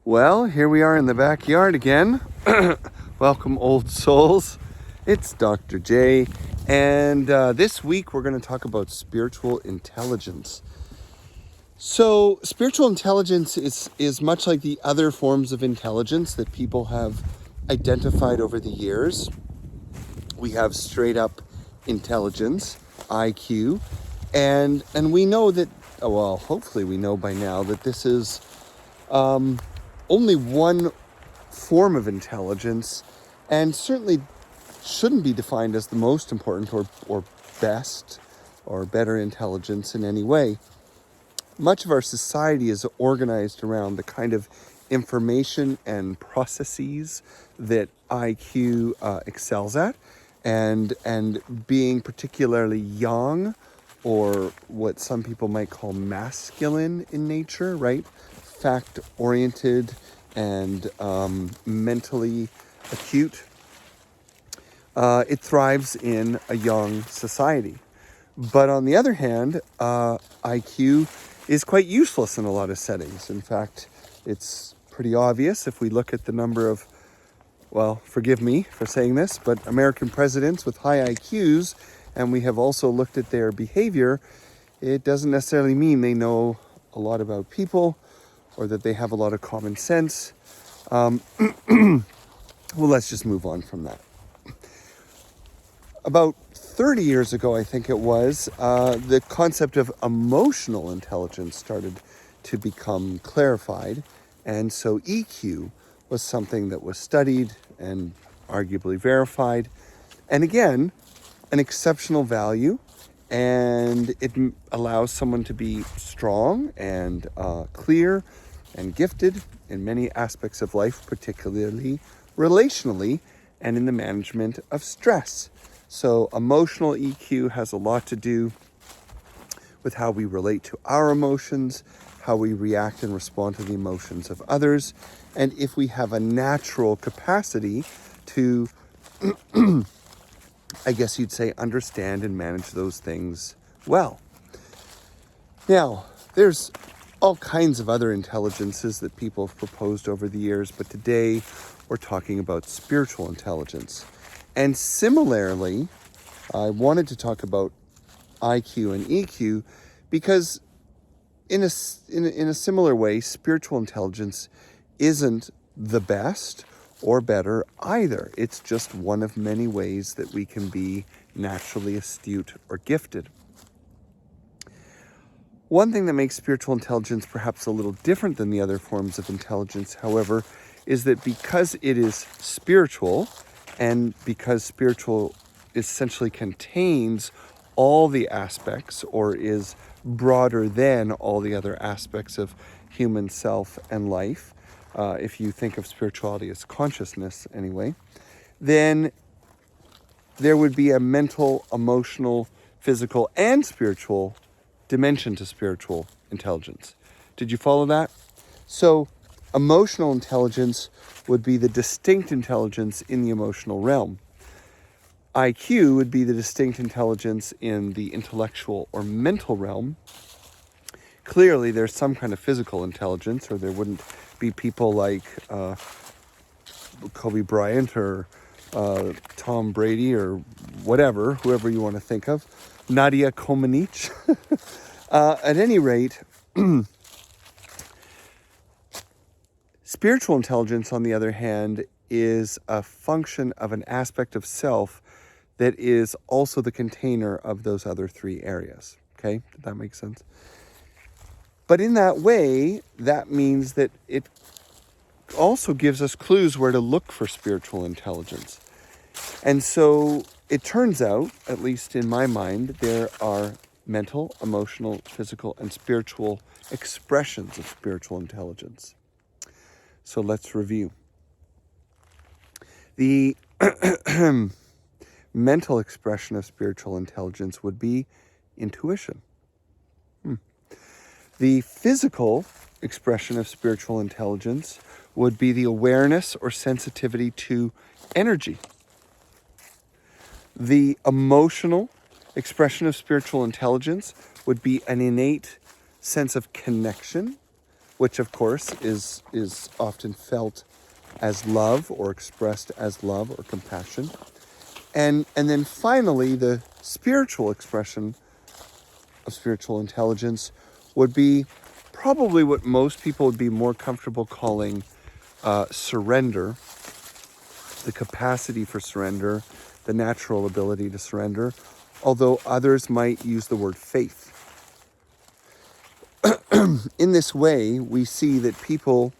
Well, here we are in the backyard again. Welcome, old souls. It's Dr. J, and this week we're going to talk about spiritual intelligence. So, spiritual intelligence is much like the other forms of intelligence that people have identified over the years. We have straight up intelligence, IQ, and we know that, well, hopefully we know by now that this is only one form of intelligence, and certainly shouldn't be defined as the most important or best or better intelligence in any way. Much of our society is organized around the kind of information and processes that IQ excels at, and being particularly young, or what some people might call masculine in nature, right? Fact-oriented and mentally acute. It thrives in a young society. But on the other hand, IQ is quite useless in a lot of settings. In fact, it's pretty obvious if we look at the number of, well, forgive me for saying this, but American presidents with high IQs, and we have also looked at their behavior, it doesn't necessarily mean they know a lot about people or that they have a lot of common sense. Well, let's just move on from that. About 30 years ago, I think it was, the concept of emotional intelligence started to become clarified. And so EQ was something that was studied and arguably verified. And again, an exceptional value. And it allows someone to be strong and clear and gifted in many aspects of life, particularly relationally and in the management of stress. So emotional EQ has a lot to do with how we relate to our emotions, how we react and respond to the emotions of others, and if we have a natural capacity to, I guess you'd say, understand and manage those things well. Now, there's all kinds of other intelligences that people have proposed over the years, but today we're talking about spiritual intelligence. And similarly, I wanted to talk about IQ and EQ because in a similar way, spiritual intelligence isn't the best or better either. It's just one of many ways that we can be naturally astute or gifted. One thing that makes spiritual intelligence perhaps a little different than the other forms of intelligence, however, is that because it is spiritual, and because spiritual essentially contains all the aspects, or is broader than all the other aspects of human self and life, if you think of spirituality as consciousness anyway, then there would be a mental, emotional, physical, and spiritual dimension to spiritual intelligence. Did you follow that? So emotional intelligence would be the distinct intelligence in the emotional realm. IQ would be the distinct intelligence in the intellectual or mental realm. Clearly, there's some kind of physical intelligence, or there wouldn't be people like Kobe Bryant or Tom Brady or whatever, whoever you want to think of, Nadia Comaneci. At any rate, spiritual intelligence, on the other hand, is a function of an aspect of self that is also the container of those other three areas. Okay, did that make sense? But in that way, that means that it also gives us clues where to look for spiritual intelligence. And so it turns out, at least in my mind, there are mental, emotional, physical, and spiritual expressions of spiritual intelligence. So let's review. The mental expression of spiritual intelligence would be intuition. The physical expression of spiritual intelligence would be the awareness or sensitivity to energy. The emotional expression of spiritual intelligence would be an innate sense of connection which of course is often felt as love or expressed as love or compassion. And then finally, the spiritual expression of spiritual intelligence would be probably what most people would be more comfortable calling surrender, the capacity for surrender, the natural ability to surrender, although others might use the word faith. In this way, we see that people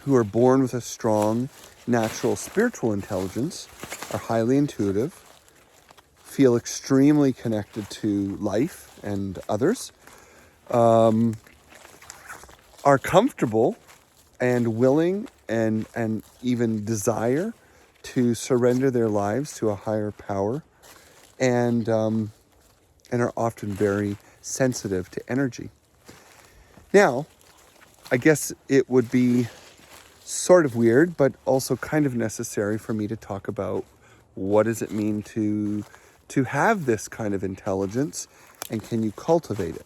who are born with a strong natural spiritual intelligence are highly intuitive, feel extremely connected to life and others, are comfortable and willing and even desire to surrender their lives to a higher power, and are often very sensitive to energy. Now, I guess it would be sort of weird, but also kind of necessary for me to talk about what does it mean to have this kind of intelligence, and can you cultivate it?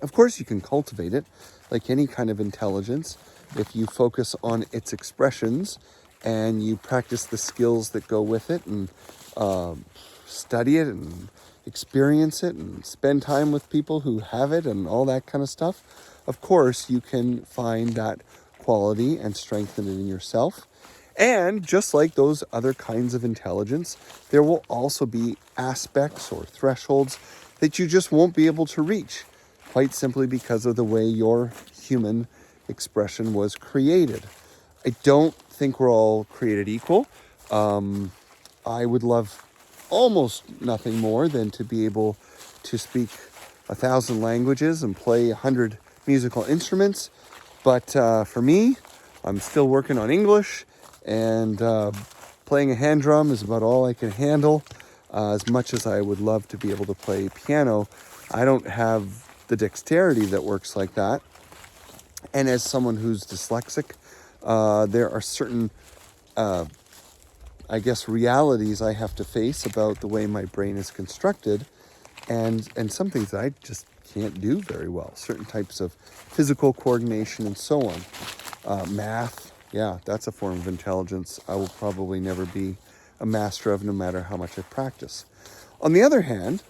Of course you can cultivate it, like any kind of intelligence, if you focus on its expressions and you practice the skills that go with it, and study it and experience it and spend time with people who have it and all that kind of stuff. Of course, you can find that quality and strengthen it in yourself. And just like those other kinds of intelligence, there will also be aspects or thresholds that you just won't be able to reach, quite simply because of the way your human expression was created. I don't think we're all created equal. I would love almost nothing more than to be able to speak 1,000 languages and play 100 musical instruments. But for me, I'm still working on English, and playing a hand drum is about all I can handle. As much as I would love to be able to play piano, I don't have the dexterity that works like that. And as someone who's dyslexic, there are certain realities I have to face about the way my brain is constructed, and some things I just can't do very well. Certain types of physical coordination and so on. Math, yeah, that's a form of intelligence I will probably never be a master of, no matter how much I practice. On the other hand,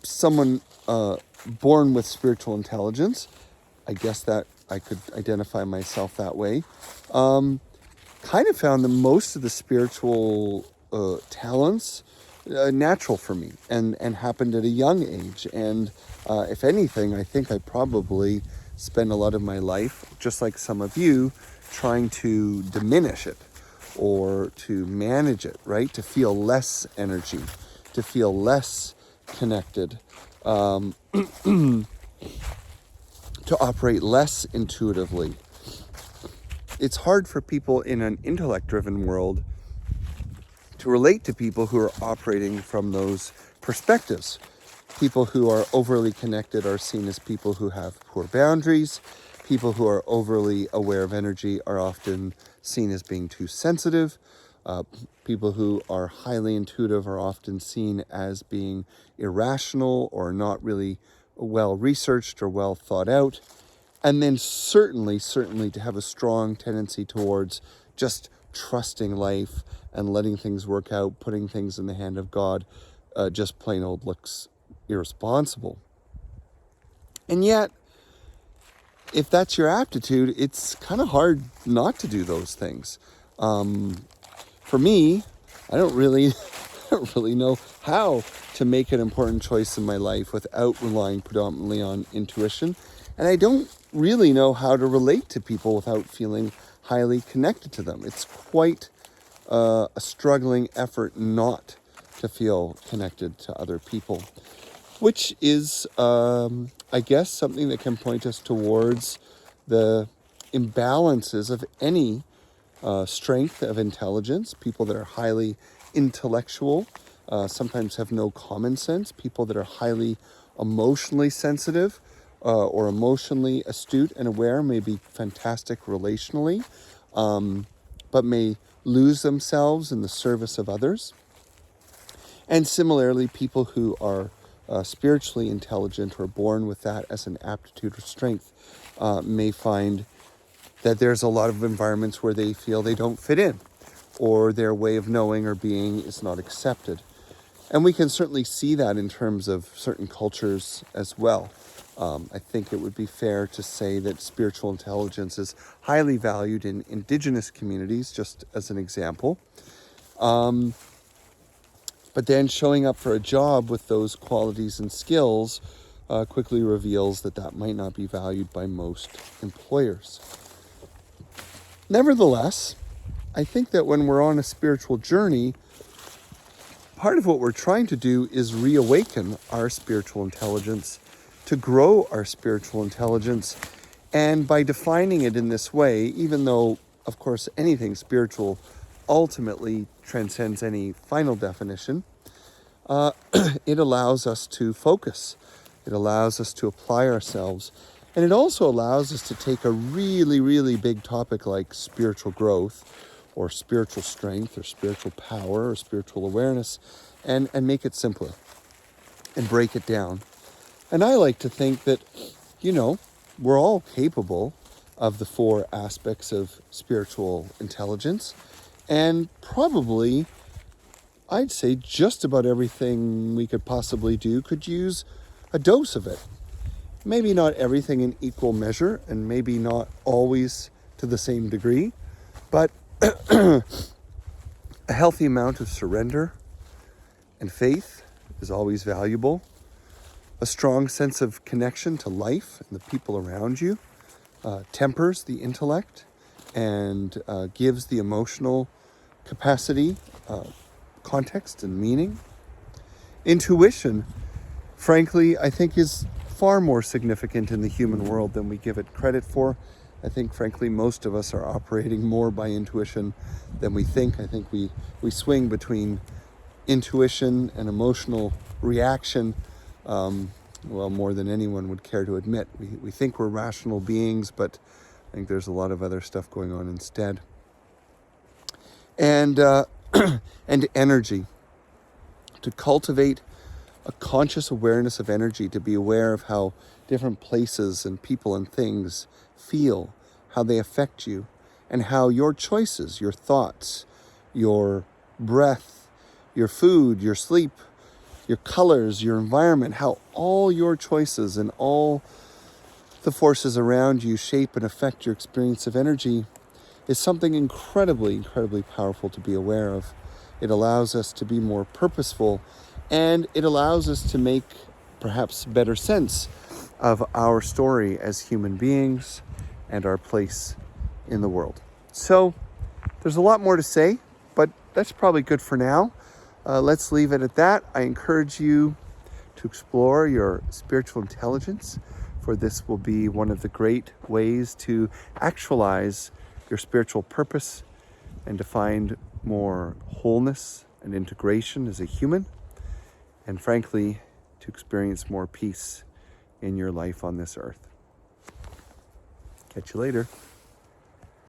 someone born with spiritual intelligence, I guess that I could identify myself that way, kind of found that most of the spiritual talents natural for me, and happened at a young age. And if anything, I think I probably spend a lot of my life, just like some of you, trying to diminish it or to manage it, right? To feel less energy, to feel less connected, to operate less intuitively. It's hard for people in an intellect-driven world to relate to people who are operating from those perspectives. People who are overly connected are seen as people who have poor boundaries. People who are overly aware of energy are often seen as being too sensitive. People who are highly intuitive are often seen as being irrational or not really well researched or well thought out. And then certainly to have a strong tendency towards just trusting life and letting things work out, putting things in the hand of God, just plain old looks irresponsible. And yet, if that's your aptitude, it's kind of hard not to do those things. For me, I don't really know how to make an important choice in my life without relying predominantly on intuition. And I don't really know how to relate to people without feeling highly connected to them. It's quite a struggling effort not to feel connected to other people, which is, I guess, something that can point us towards the imbalances of any strength of intelligence. People that are highly intellectual sometimes have no common sense. People that are highly emotionally sensitive or emotionally astute and aware may be fantastic relationally, but may lose themselves in the service of others. And similarly, people who are spiritually intelligent or born with that as an aptitude or strength may find that there's a lot of environments where they feel they don't fit in, or their way of knowing or being is not accepted. And we can certainly see that in terms of certain cultures as well. I think it would be fair to say that spiritual intelligence is highly valued in indigenous communities, just as an example. But then showing up for a job with those qualities and skills quickly reveals that that might not be valued by most employers. Nevertheless, I think that when we're on a spiritual journey, part of what we're trying to do is reawaken our spiritual intelligence, to grow our spiritual intelligence. And by defining it in this way, even though, of course, anything spiritual ultimately transcends any final definition, it allows us to focus. It allows us to apply ourselves. And it also allows us to take a really, really big topic like spiritual growth, or spiritual strength, or spiritual power, or spiritual awareness, and make it simpler and break it down. And I like to think that, we're all capable of the 4 aspects of spiritual intelligence. And probably, I'd say just about everything we could possibly do could use a dose of it. Maybe not everything in equal measure, and maybe not always to the same degree, but a healthy amount of surrender and faith is always valuable. A strong sense of connection to life and the people around you tempers the intellect and gives the emotional capacity, context, and meaning. Intuition, frankly, I think is far more significant in the human world than we give it credit for. I think, frankly, most of us are operating more by intuition than we think. I think we swing between intuition and emotional reaction, more than anyone would care to admit. We think we're rational beings, but I think there's a lot of other stuff going on instead. And and energy. To cultivate a conscious awareness of energy, to be aware of how different places and people and things feel, how they affect you, and how your choices, your thoughts, your breath, your food, your sleep, your colors, your environment, how all your choices and all the forces around you shape and affect your experience of energy is something incredibly, incredibly powerful to be aware of. It allows us to be more purposeful, and it allows us to make perhaps better sense of our story as human beings and our place in the world. So there's a lot more to say, but that's probably good for now. Let's leave it at that. I encourage you to explore your spiritual intelligence, for this will be one of the great ways to actualize your spiritual purpose and to find more wholeness and integration as a human, and frankly, to experience more peace in your life on this earth. Catch you later.